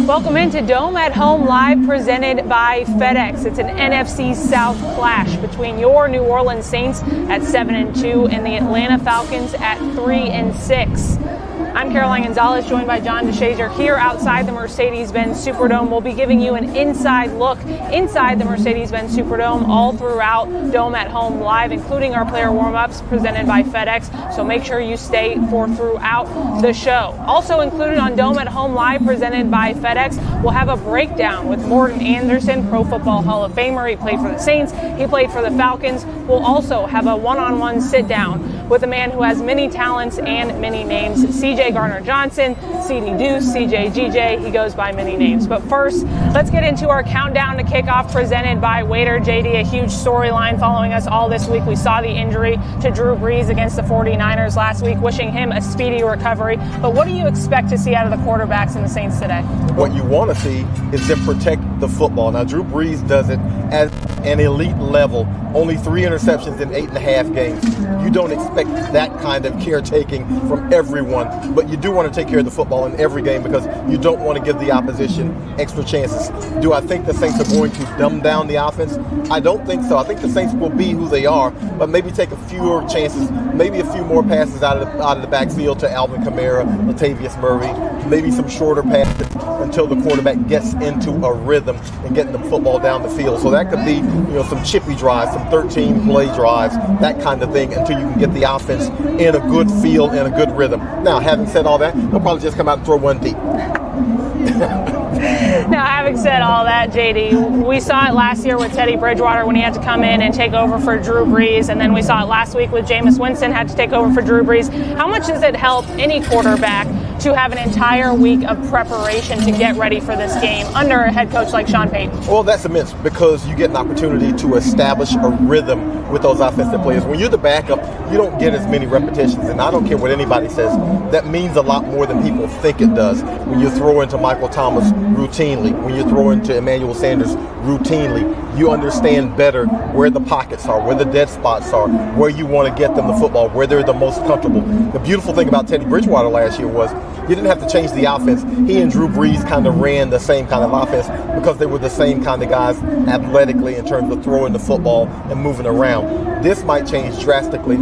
Welcome into Dome at Home Live, presented by FedEx. It's an NFC South clash between your New Orleans Saints at 7-2 and the Atlanta Falcons at 3-6. I'm Caroline Gonzalez, joined by John DeShazier here outside the Mercedes-Benz Superdome. We'll be giving you an inside look inside the Mercedes-Benz Superdome all throughout Dome at Home Live, including our player warm-ups presented by FedEx. So make sure you stay for throughout the show. Also included on Dome at Home Live presented by FedEx, we'll have a breakdown with Morten Andersen, Pro Football Hall of Famer. He played for the Saints. He played for the Falcons. We'll also have a one-on-one sit-down with a man who has many talents and many names, CJ Johnson, CD Deuce, CJGJ. He goes by many names. But first, let's get into our countdown to kickoff presented by Waiter JD. A huge storyline following us all this week. We saw the injury to Drew Brees against the 49ers last week, wishing him a speedy recovery. But what do you expect to see out of the quarterbacks and the Saints today? What you want to see is them protect the football. Now, Drew Brees does it at an elite level. Only 3 interceptions in 8.5 games. You don't expect that kind of caretaking from everyone, but you do want to take care of the football in every game because you don't want to give the opposition extra chances. Do I think the Saints are going to dumb down the offense? I don't think so. I think the Saints will be who they are, but maybe take a fewer chances, maybe a few more passes out of the backfield to Alvin Kamara, Latavius Murray, maybe some shorter passes until the quarterback gets into a rhythm and getting the football down the field. So that could be, some chippy drives, some 13-play drives, that kind of thing, until you can get the offense in a good feel and a good rhythm. Now, having said all that, they'll probably just come out and throw one deep. Now, having said all that, JD, we saw it last year with Teddy Bridgewater when he had to come in and take over for Drew Brees, and then we saw it last week with Jameis Winston had to take over for Drew Brees. How much does it help any quarterback to have an entire week of preparation to get ready for this game under a head coach like Sean Payton? Well, that's immense because you get an opportunity to establish a rhythm with those offensive players. When you're the backup, you don't get as many repetitions, and I don't care what anybody says, that means a lot more than people think it does. When you throw into Michael Thomas routinely, when you throw into Emmanuel Sanders routinely, you understand better where the pockets are, where the dead spots are, where you want to get them the football, where they're the most comfortable. The beautiful thing about Teddy Bridgewater last year was you didn't have to change the offense. He and Drew Brees kind of ran the same kind of offense because they were the same kind of guys athletically in terms of throwing the football and moving around. This might change drastically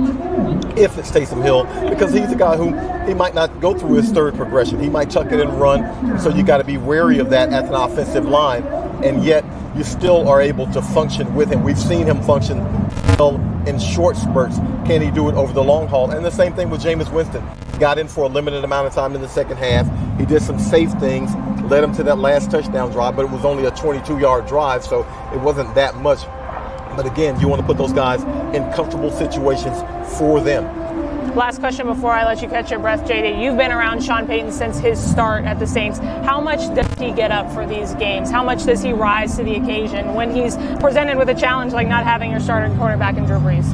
if it's Taysom Hill, because he's a guy who he might not go through his third progression. He might chuck it and run, so you got to be wary of that as an offensive line, and yet you still are able to function with him. We've seen him function well in short spurts. Can he do it over the long haul? And the same thing with Jameis Winston. Got in for a limited amount of time in the second half. He did some safe things, led him to that last touchdown drive, but it was only a 22-yard drive, so it wasn't that much. But again, you want to put those guys in comfortable situations for them. Last question before I let you catch your breath, JD. You've been around Sean Payton since his start at the Saints. How much does he get up for these games? How much does he rise to the occasion when he's presented with a challenge like not having your starting quarterback in Drew Brees?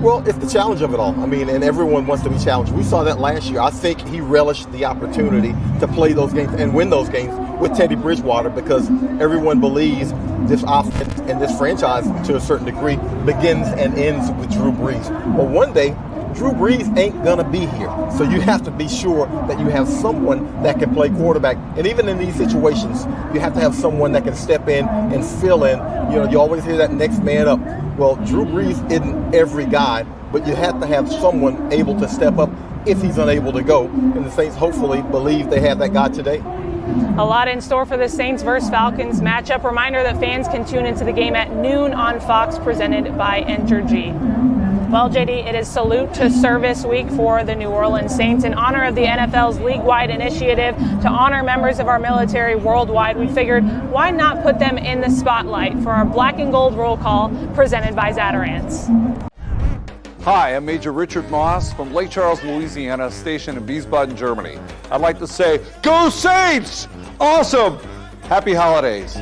Well, it's the challenge of it all. I mean, and everyone wants to be challenged. We saw that last year. I think he relished the opportunity to play those games and win those games with Teddy Bridgewater because everyone believes this offense and this franchise, to a certain degree, begins and ends with Drew Brees. Well, one day, Drew Brees ain't going to be here. So you have to be sure that you have someone that can play quarterback. And even in these situations, you have to have someone that can step in and fill in. You always hear that next man up. Well, Drew Brees isn't every guy, but you have to have someone able to step up if he's unable to go. And the Saints hopefully believe they have that guy today. A lot in store for the Saints vs. Falcons matchup. Reminder that fans can tune into the game at noon on Fox, presented by Entergy. Well, JD, it is Salute to Service Week for the New Orleans Saints. In honor of the NFL's league-wide initiative to honor members of our military worldwide, we figured why not put them in the spotlight for our black and gold roll call presented by Zatarans. Hi, I'm Major Richard Moss from Lake Charles, Louisiana, stationed in Wiesbaden, Germany. I'd like to say, go Saints! Awesome! Happy holidays.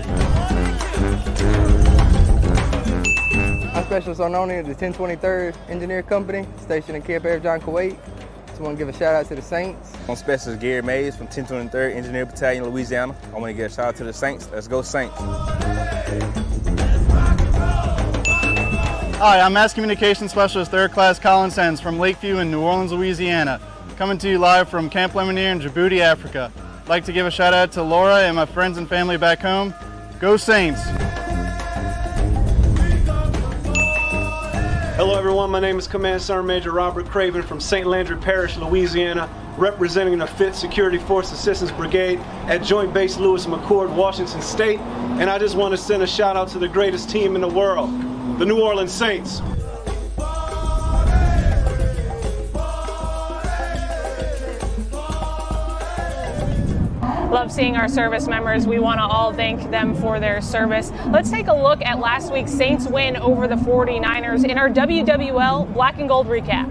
I'm Specialist Arnone of the 1023rd Engineer Company, stationed in Camp Air John, Kuwait. Just want to give a shout out to the Saints. I'm Specialist Gary Mays from 1023rd Engineer Battalion, Louisiana. I want to give a shout out to the Saints. Let's go Saints. Hi, I'm Mass Communications Specialist 3rd Class Colin Sens from Lakeview in New Orleans, Louisiana. Coming to you live from Camp Lemonnier in Djibouti, Africa. I'd like to give a shout out to Laura and my friends and family back home. Go Saints! Hello everyone, my name is Command Sergeant Major Robert Craven from St. Landry Parish, Louisiana, representing the 5th Security Force Assistance Brigade at Joint Base Lewis McChord, Washington State. And I just want to send a shout out to the greatest team in the world, the New Orleans Saints. Love seeing our service members. We want to all thank them for their service. Let's take a look at last week's Saints win over the 49ers in our WWL Black and Gold recap.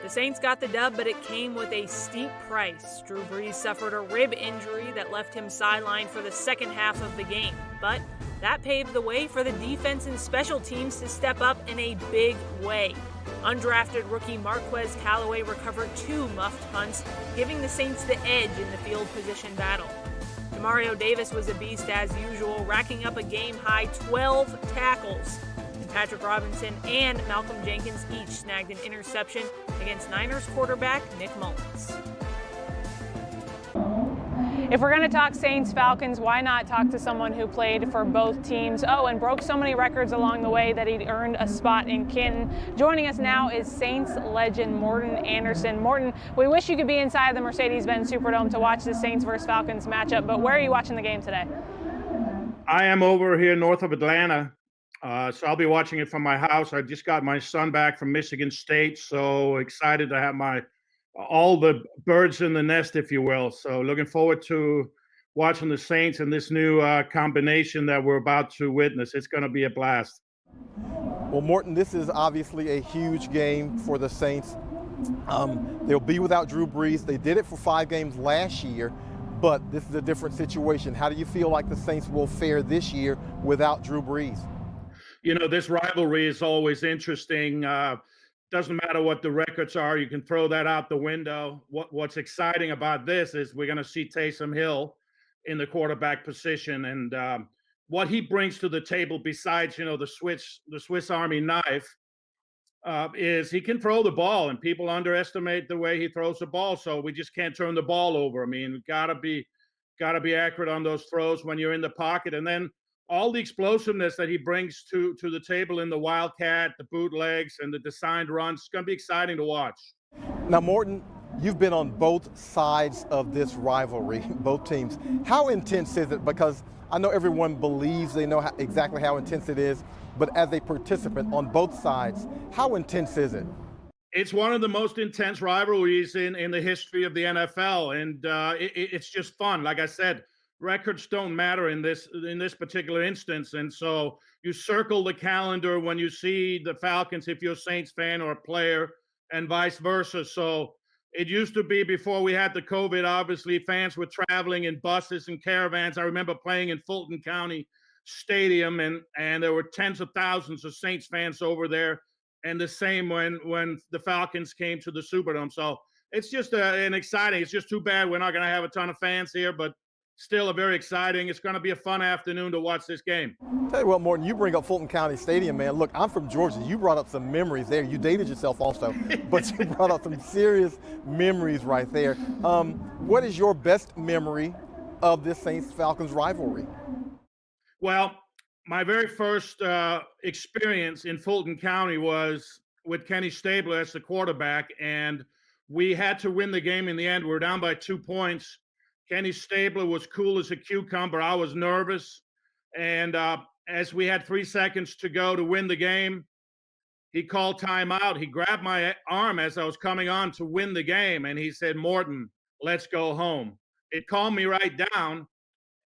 The Saints got the dub, but it came with a steep price. Drew Brees suffered a rib injury that left him sidelined for the second half of the game. But that paved the way for the defense and special teams to step up in a big way. Undrafted rookie Marquez Callaway recovered 2 muffed punts, giving the Saints the edge in the field position battle. Demario Davis was a beast as usual, racking up a game-high 12 tackles. And Patrick Robinson and Malcolm Jenkins each snagged an interception against Niners quarterback Nick Mullins. If we're going to talk Saints-Falcons, why not talk to someone who played for both teams? Oh, and broke so many records along the way that he earned a spot in Canton. Joining us now is Saints legend Morten Andersen. Morten, we wish you could be inside the Mercedes-Benz Superdome to watch the Saints versus Falcons matchup, but where are you watching the game today? I am over here north of Atlanta, so I'll be watching it from my house. I just got my son back from Michigan State, so excited to have all the birds in the nest, if you will. So looking forward to watching the Saints and this new combination that we're about to witness. It's going to be a blast. Well, Morten, this is obviously a huge game for the Saints. They'll be without Drew Brees. They did it for 5 games last year, but this is a different situation. How do you feel like the Saints will fare this year without Drew Brees? You know, this rivalry is always interesting. Doesn't matter what the records are. You can throw that out the window. What's exciting about this is we're going to see Taysom Hill in the quarterback position, and what he brings to the table, besides the Swiss Army knife, is he can throw the ball, and people underestimate the way he throws the ball. So we just can't turn the ball over. I mean, we gotta be accurate on those throws when you're in the pocket, and then all the explosiveness that he brings to the table in the Wildcat, the bootlegs, and the designed runs. It's going to be exciting to watch. Now, Morten, you've been on both sides of this rivalry, both teams. How intense is it? Because I know everyone believes they know exactly how intense it is, but as a participant on both sides, how intense is it? It's one of the most intense rivalries in the history of the NFL, and it's just fun. Like I said, records don't matter in this particular instance, and so you circle the calendar when you see the Falcons if you're a Saints fan or a player, and vice versa. So it used to be, before we had the COVID, obviously fans were traveling in buses and caravans. I remember playing in Fulton County Stadium, and there were tens of thousands of Saints fans over there, and the same when the Falcons came to the Superdome. So it's just an exciting. It's just too bad we're not going to have a ton of fans here, but still a very exciting. It's going to be a fun afternoon to watch this game. Tell you what, Morten, you bring up Fulton County Stadium, man. Look, I'm from Georgia. You brought up some memories there. You dated yourself also, but you brought up some serious memories right there. What is your best memory of this Saints-Falcons rivalry? Well, my very first experience in Fulton County was with Kenny Stabler as the quarterback, and we had to win the game in the end. We were down by 2 points. Kenny Stabler was cool as a cucumber. I was nervous. And as we had 3 seconds to go to win the game, he called timeout. He grabbed my arm as I was coming on to win the game, and he said, "Morten, let's go home." It calmed me right down.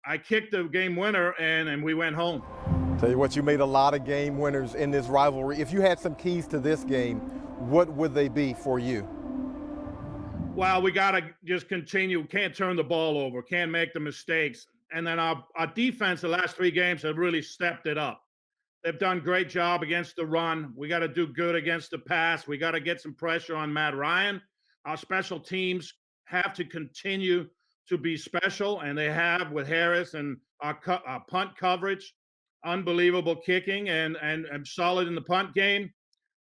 I kicked the game winner, and we went home. Tell you what, you made a lot of game winners in this rivalry. If you had some keys to this game, what would they be for you? Well, we got to just continue. Can't turn the ball over. Can't make the mistakes. And then our defense the last 3 games have really stepped it up. They've done a great job against the run. We got to do good against the pass. We got to get some pressure on Matt Ryan. Our special teams have to continue to be special, and they have with Harris, and our punt coverage, unbelievable kicking, and solid in the punt game.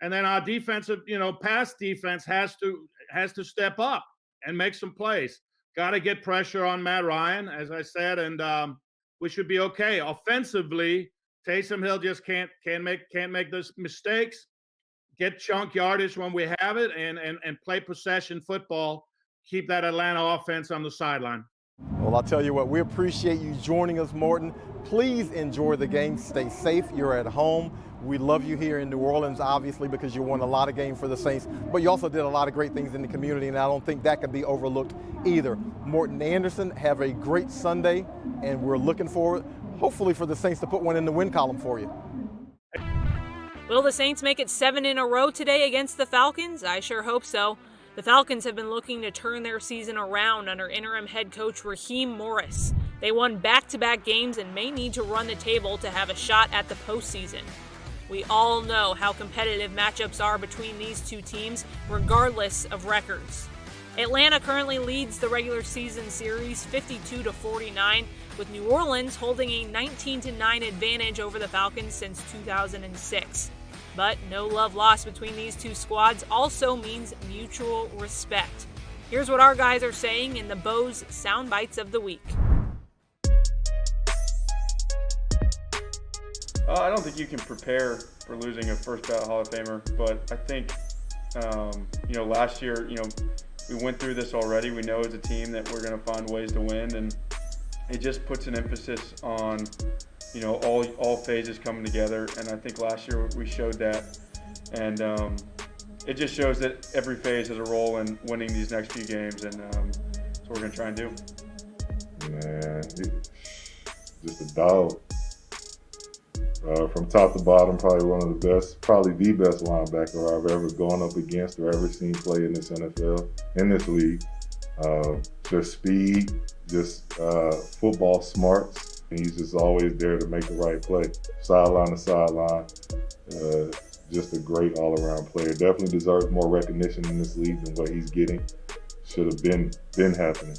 And then our defensive, pass defense has to step up and make some plays. got to get pressure on Matt Ryan, as I said, and we should be okay. Offensively, Taysom Hill just can't make those mistakes. Get chunk yardage when we have it, and play possession football. Keep that Atlanta offense on the sideline. Well, I'll tell you what, we appreciate you joining us, Morten. Please enjoy the game. Stay safe. You're at home. We love you here in New Orleans, obviously, because you won a lot of games for the Saints, but you also did a lot of great things in the community, and I don't think that can be overlooked either. Morten Andersen, have a great Sunday, and we're looking forward, hopefully, for the Saints to put one in the win column for you. Will the Saints make it 7 in a row today against the Falcons? I sure hope so. The Falcons have been looking to turn their season around under interim head coach Raheem Morris. They won back-to-back games and may need to run the table to have a shot at the postseason. We all know how competitive matchups are between these two teams, regardless of records. Atlanta currently leads the regular season series 52-49, with New Orleans holding a 19-9 advantage over the Falcons since 2006. But no love lost between these two squads also means mutual respect. Here's what our guys are saying in the Bo's Sound Bites of the Week. I don't think you can prepare for losing a first ballot Hall of Famer, but I think, last year, we went through this already. We know as a team that we're going to find ways to win, and it just puts an emphasis on, all phases coming together. And I think last year we showed that, and it just shows that every phase has a role in winning these next few games, and that's what we're going to try and do. Man, just a dog. From top to bottom, probably one of the best, probably the best linebacker I've ever gone up against or ever seen play in this NFL, in this league. Just speed, just football smarts, and he's just always there to make the right play. Sideline to sideline, just a great all-around player. Definitely deserves more recognition in this league than what he's getting. Should have been happening.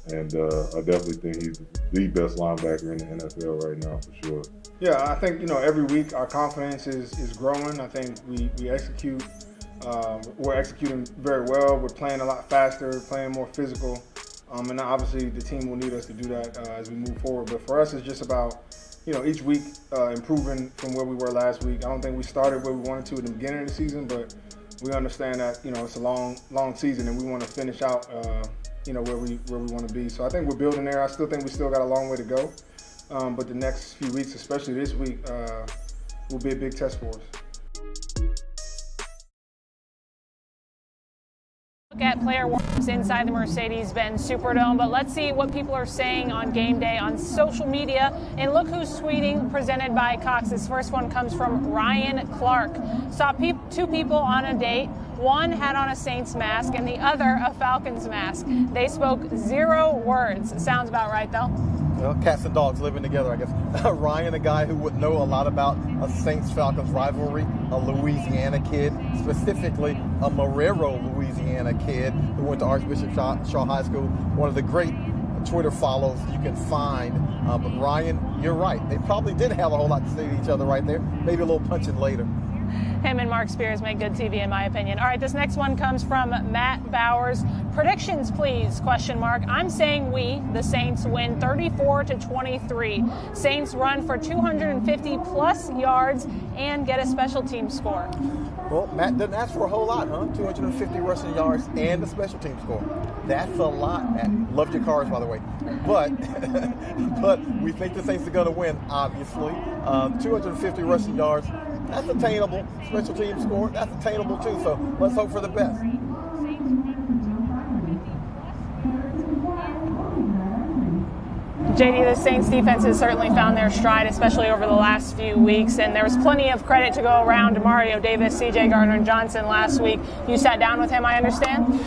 And I definitely think he's the best linebacker in the NFL right now, for sure. Yeah, I think, every week our confidence is growing. I think we execute. We're executing very well. We're playing a lot faster, playing more physical. And obviously the team will need us to do that as we move forward. But for us, it's just about, each week improving from where we were last week. I don't think we started where we wanted to at the beginning of the season, but we understand that, it's a long season and we want to finish out, where we want to be. So I think we're building there. I still think we still got a long way to go. But the next few weeks, especially this week, will be a big test for us. Look at player warm-ups inside the Mercedes-Benz Superdome, but let's see what people are saying on game day on social media. And look who's tweeting, presented by Cox. This first one comes from Ryan Clark. Saw two people on a date. One had on a Saints mask and the other a Falcons mask. They spoke 0 words. Sounds about right, though. Well, cats and dogs living together, I guess. Ryan, a guy who would know a lot about a Saints-Falcons rivalry, a Louisiana kid, specifically a Marrero, Louisiana kid who went to Archbishop Shaw High School, one of the great Twitter follows you can find. But Ryan, you're right. They probably did have a whole lot to say to each other right there. Maybe a little punching later. Him and Mark Spears make good TV, in my opinion. All right, this next one comes from Matt Bowers. Predictions, please, ? I'm saying we, the Saints, win 34-23. Saints run for 250-plus yards and get a special team score. Well, Matt doesn't ask for a whole lot, huh? 250 rushing yards and a special team score. That's a lot, Matt. Loved your cars, by the way. But we think the Saints are going to win, obviously. 250 rushing yards. That's attainable. Special team score, that's attainable too. So let's hope for the best. JD, the Saints defense has certainly found their stride, especially over the last few weeks, and there was plenty of credit to go around to Mario Davis, CJ Gardner-Johnson last week. You sat down with him, I understand?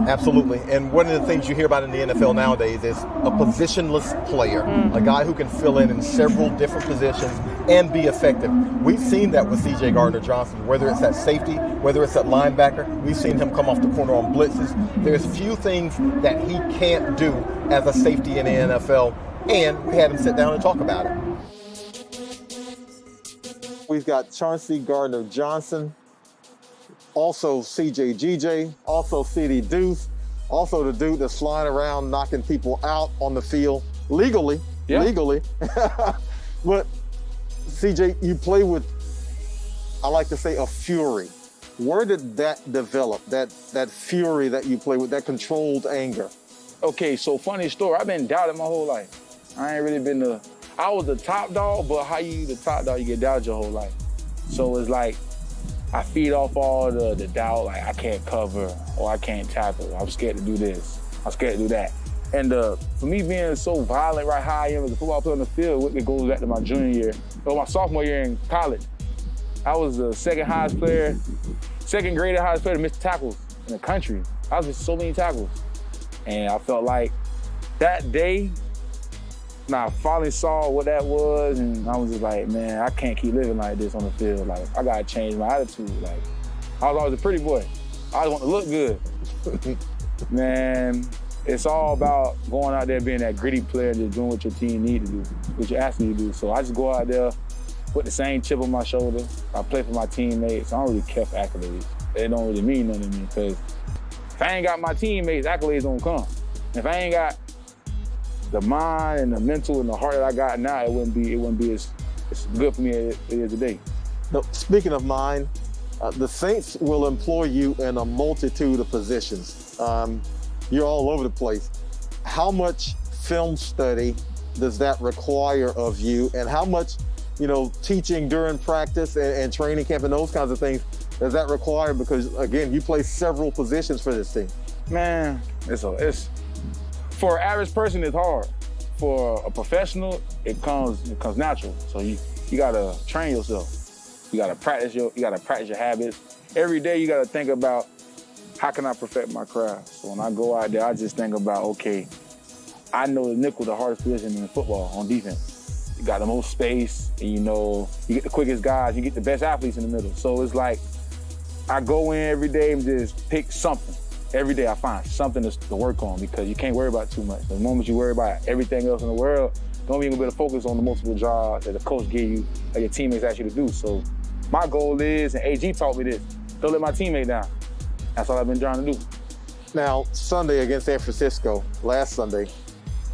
Absolutely. And one of the things you hear about in the NFL nowadays is a positionless player, a guy who can fill in several different positions and be effective. We've seen that with CJ Gardner-Johnson, whether it's at safety, whether it's at linebacker. We've seen him come off the corner on blitzes. There's few things that he can't do as a safety in the NFL, and we had him sit down and talk about it. We've got Chauncey Gardner-Johnson, also CJGJ, also CD Deuce, also the dude that's flying around knocking people out on the field legally. But CJ, you play with, I like to say, a fury. Where did that develop, that fury that you play with, that controlled anger? Okay, so funny story. I've been doubted my whole life. I ain't really been I was the top dog, but how you the top dog, you get doubted your whole life. So it's like, I feed off all the doubt, like I can't cover or I can't tackle. I'm scared to do this. I'm scared to do that. And for me being so violent, right, how I am as a football player on the field, it goes back to my junior year, or my sophomore year in college. I was the second graded highest player to miss tackles in the country. I was missing so many tackles. And I felt like that day, I finally saw what that was, and I was just like, man, I can't keep living like this on the field. Like, I gotta change my attitude. Like, I was always a pretty boy. I always want to look good. Man, it's all about going out there being that gritty player and just doing what your team need to do, what you're asking you to do. So I just go out there with the same chip on my shoulder. I play for my teammates. I don't really care for accolades. It don't really mean nothing to me, because if I ain't got my teammates, accolades don't come. If I ain't got the mind and the mental and the heart that I got now, it wouldn't be as good for me as it is today. No, speaking of mind, the Saints will employ you in a multitude of positions. You're all over the place. How much film study does that require of you, and how much, teaching during practice and training camp and those kinds of things does that require? Because again, you play several positions for this team. Man, it's for an average person, it's hard. For a professional, it comes natural. So you gotta train yourself. You gotta practice your habits. Every day you gotta think about, how can I perfect my craft? So when I go out there, I just think about, okay, I know the nickel the hardest position in football on defense. You got the most space, and you get the quickest guys, you get the best athletes in the middle. So it's like, I go in every day and just pick something. Every day I find something to work on, because you can't worry about too much. The moment you worry about everything else in the world, don't even be able to focus on the multiple jobs that the coach give you, that your teammates ask you to do. So my goal is, and AG taught me this, don't let my teammate down. That's all I've been trying to do. Now, Sunday against San Francisco, last Sunday,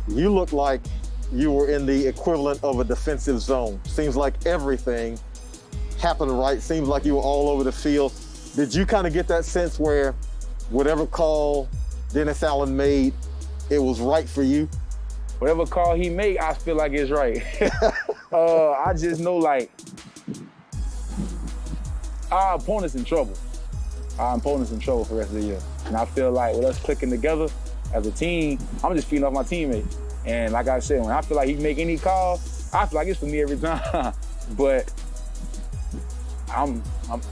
you looked like you were in the equivalent of a defensive zone. Seems like everything happened right. Seems like you were all over the field. Did you kind of get that sense where whatever call Dennis Allen made, it was right for you? Whatever call he made, I feel like it's right. I just know, like, our opponent's in trouble. Our opponent's in trouble for the rest of the year. And I feel like with us clicking together as a team, I'm just feeding off my teammates. And like I said, when I feel like he make any call, I feel like it's for me every time. But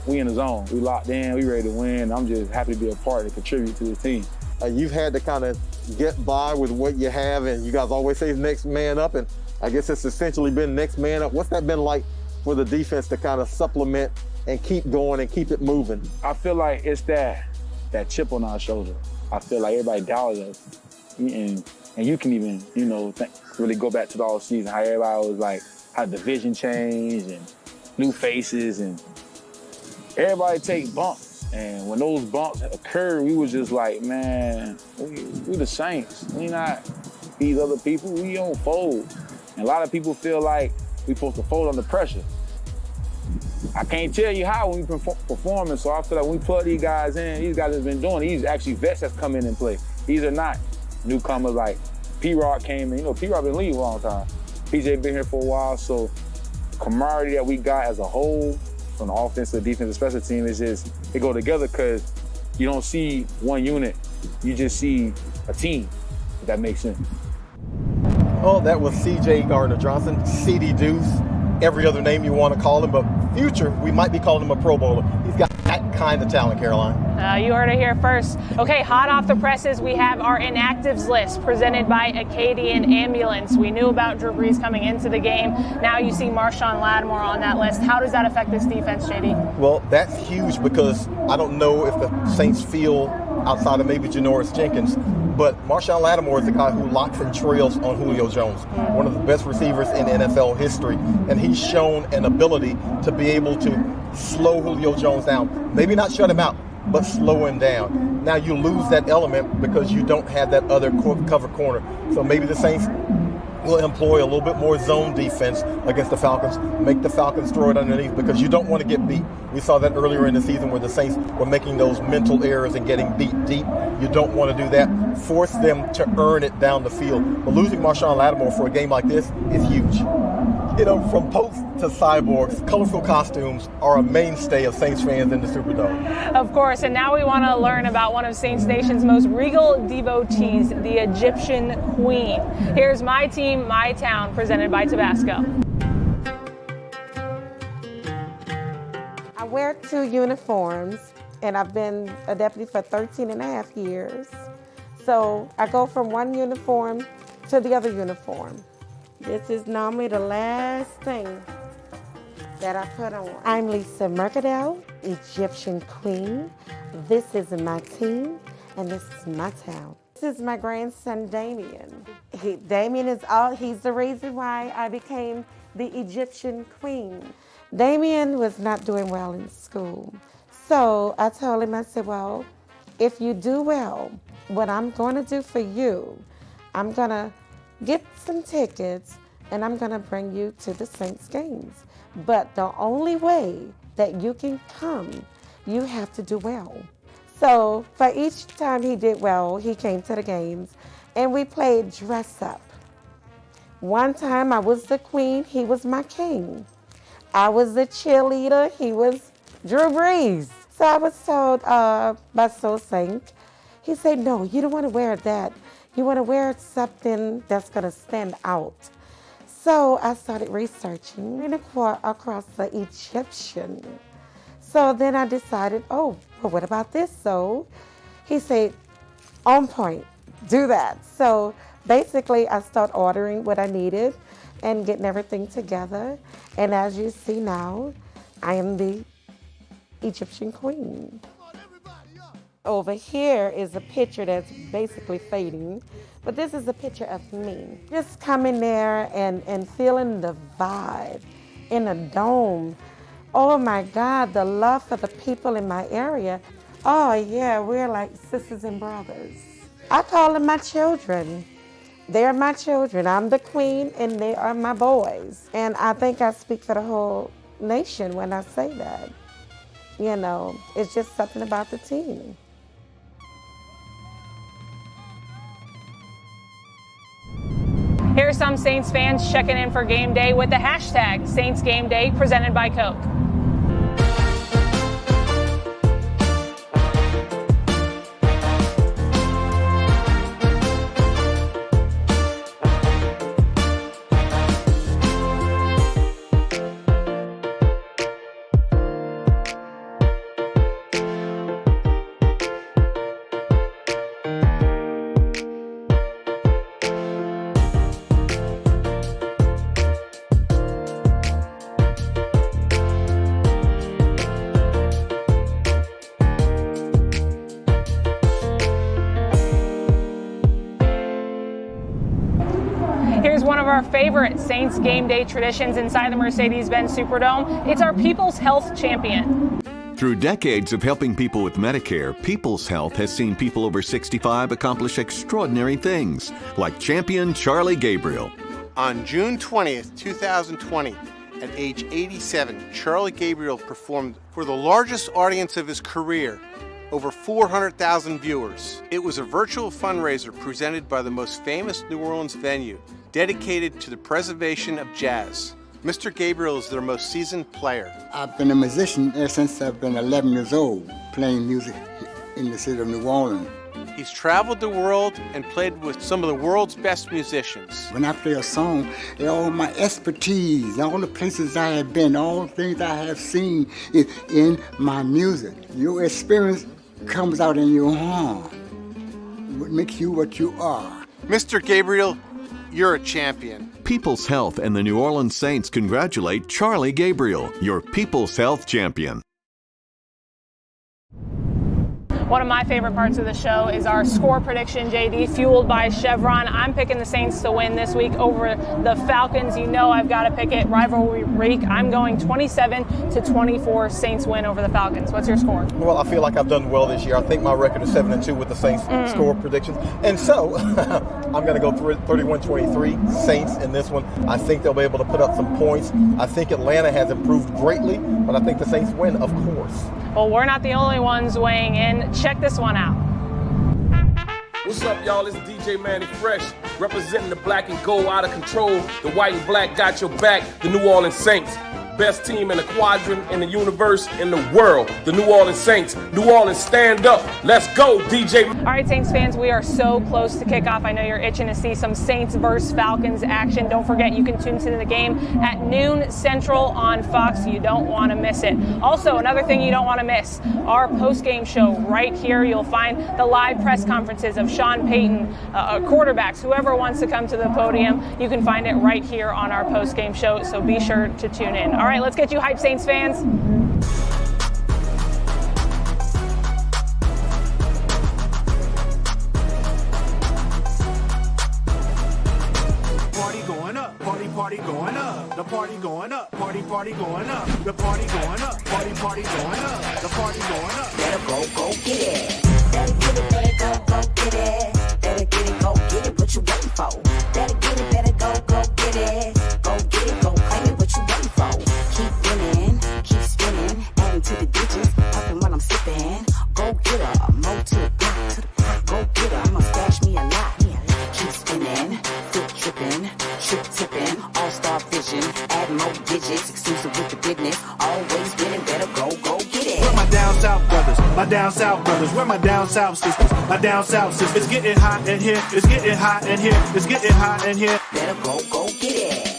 we in the zone. We locked in, we ready to win. I'm just happy to be a part and contribute to this team. You've had to kind of get by with what you have, and you guys always say next man up, and I guess it's essentially been next man up. What's that been like for the defense to kind of supplement and keep going and keep it moving? I feel like it's that chip on our shoulder. I feel like everybody doubted us. And you can even, really go back to the all season, how everybody was like, how division changed and new faces, and everybody take bumps. And when those bumps occurred, we was just like, man, we the Saints. We not these other people. We don't fold. And a lot of people feel like we supposed to fold under pressure. I can't tell you how when we performing, so I feel like when we plug these guys in, these guys have been doing, these actually vets that's come in and play. These are not newcomers like P-Rock came in. P-Rock been in the league a long time. PJ been here for a while, so the camaraderie that we got as a whole, from the offense to the defensive special team, is just, they go together, because you don't see one unit, you just see a team, if that makes sense. Oh, that was CJ Gardner-Johnson, CD Deuce, every other name you want to call him, but future, we might be calling him a Pro Bowler. He's got that kind of talent, Caroline. You heard it here first. Okay, hot off the presses, we have our inactives list presented by Acadian Ambulance. We knew about Drew Brees coming into the game. Now you see Marshawn Lattimore on that list. How does that affect this defense, JD? Well, that's huge, because I don't know if the Saints feel, outside of maybe Janoris Jenkins, but Marshawn Lattimore is the guy who locks and trails on Julio Jones, one of the best receivers in NFL history, and he's shown an ability to be able to slow Julio Jones down. Maybe not shut him out, but slowing down. Now you lose that element because you don't have that other cover corner. So maybe the Saints will employ a little bit more zone defense against the Falcons, make the Falcons throw it underneath because you don't want to get beat. We saw that earlier in the season where the Saints were making those mental errors and getting beat deep. You don't want to do that. Force them to earn it down the field. But losing Marshawn Lattimore for a game like this is huge. You know, from posts to cyborgs, colorful costumes are a mainstay of Saints fans in the Superdome. Of course, and now we want to learn about one of Saints Nation's most regal devotees, the Egyptian Queen. Here's My Team, My Town, presented by Tabasco. I wear 2 uniforms, and I've been a deputy for 13 and a half years. So I go from one uniform to the other uniform. This is normally the last thing that I put on. I'm Lisa Mercadal, Egyptian Queen. This is my team, and this is my town. This is my grandson, Damien. Damien is he's the reason why I became the Egyptian Queen. Damien was not doing well in school. So I told him, I said, well, if you do well, what I'm going to do for you, I'm going to get some tickets, and I'm gonna bring you to the Saints games. But the only way that you can come, you have to do well. So for each time he did well, he came to the games, and we played dress up. One time I was the queen, he was my king. I was the cheerleader, he was Drew Brees. So I was told by Soul Saint, he said, no, you don't wanna wear that. You want to wear something that's going to stand out. So I started researching across the Egyptian. So then I decided, oh, well, what about this? So he said, on point, do that. So basically I started ordering what I needed and getting everything together. And as you see now, I am the Egyptian Queen. Over here is a picture that's basically fading, but this is a picture of me. Just coming there and feeling the vibe in a dome. Oh my God, the love for the people in my area. Oh yeah, we're like sisters and brothers. I call them my children. They're my children. I'm the queen and they are my boys. And I think I speak for the whole nation when I say that. You know, it's just something about the team. Here's some Saints fans checking in for game day with the hashtag Saints Game Day, presented by Coke. Here's one of our favorite Saints Game Day traditions inside the Mercedes-Benz Superdome. It's our People's Health Champion. Through decades of helping people with Medicare, People's Health has seen people over 65 accomplish extraordinary things, like champion Charlie Gabriel. On June 20th, 2020, at age 87, Charlie Gabriel performed for the largest audience of his career, over 400,000 viewers. It was a virtual fundraiser presented by the most famous New Orleans venue, dedicated to the preservation of jazz. Mr. Gabriel is their most seasoned player. I've been a musician ever since I've been 11 years old, playing music in the city of New Orleans. He's traveled the world and played with some of the world's best musicians. When I play a song, all my expertise, all the places I have been, all the things I have seen is in my music. Your experience comes out in your heart. What makes you what you are. Mr. Gabriel, you're a champion. People's Health and the New Orleans Saints congratulate Charlie Gabriel, your People's Health champion. One of my favorite parts of the show is our score prediction, JD, fueled by Chevron. I'm picking the Saints to win this week over the Falcons. You know I've got to pick it. Rivalry week. I'm going 27-24 Saints win over the Falcons. What's your score? Well, I feel like I've done well this year. I think my record is 7-2 with the Saints score predictions. And so I'm going to go 31-23 Saints in this one. I think they'll be able to put up some points. I think Atlanta has improved greatly, but I think the Saints win, of course. Well, we're not the only ones weighing in. Check this one out. What's up, y'all? It's DJ Manny Fresh, representing the black and gold out of control. The white and black got your back, the New Orleans Saints. Best team in the quadrant, in the universe, in the world. The New Orleans Saints. New Orleans, stand up. Let's go, DJ. All right, Saints fans, we are so close to kickoff. I know you're itching to see some Saints versus Falcons action. Don't forget, you can tune into the game at noon Central on Fox. You don't want to miss it. Also, another thing you don't want to miss, our post-game show right here. You'll find the live press conferences of Sean Payton, quarterbacks, whoever wants to come to the podium. You can find it right here on our post-game show, so be sure to tune in. All right, let's get you hyped, Saints fans. Party going up, party going up, the party going up, party going up, the party going up, party going up, the party going up. Better go get it. Better get it, better go get it. Better get it, go get it, what you waiting for? Better get it, better go get it. Go get it, go claim it, what you waiting for? Keep winning, keep spinning, adding to the digits, popping while I'm sipping. Go get her, mo to the block, go get her, I'ma stash me a lot. Keep spinning, foot tripping, trip tipping, all-star vision, add more digits, exclusive with the business, always winning, better go get it. Where my down south brothers, where my down south sisters, my down south sisters. It's getting hot in here, it's getting hot in here, it's getting hot in here. Better go get it.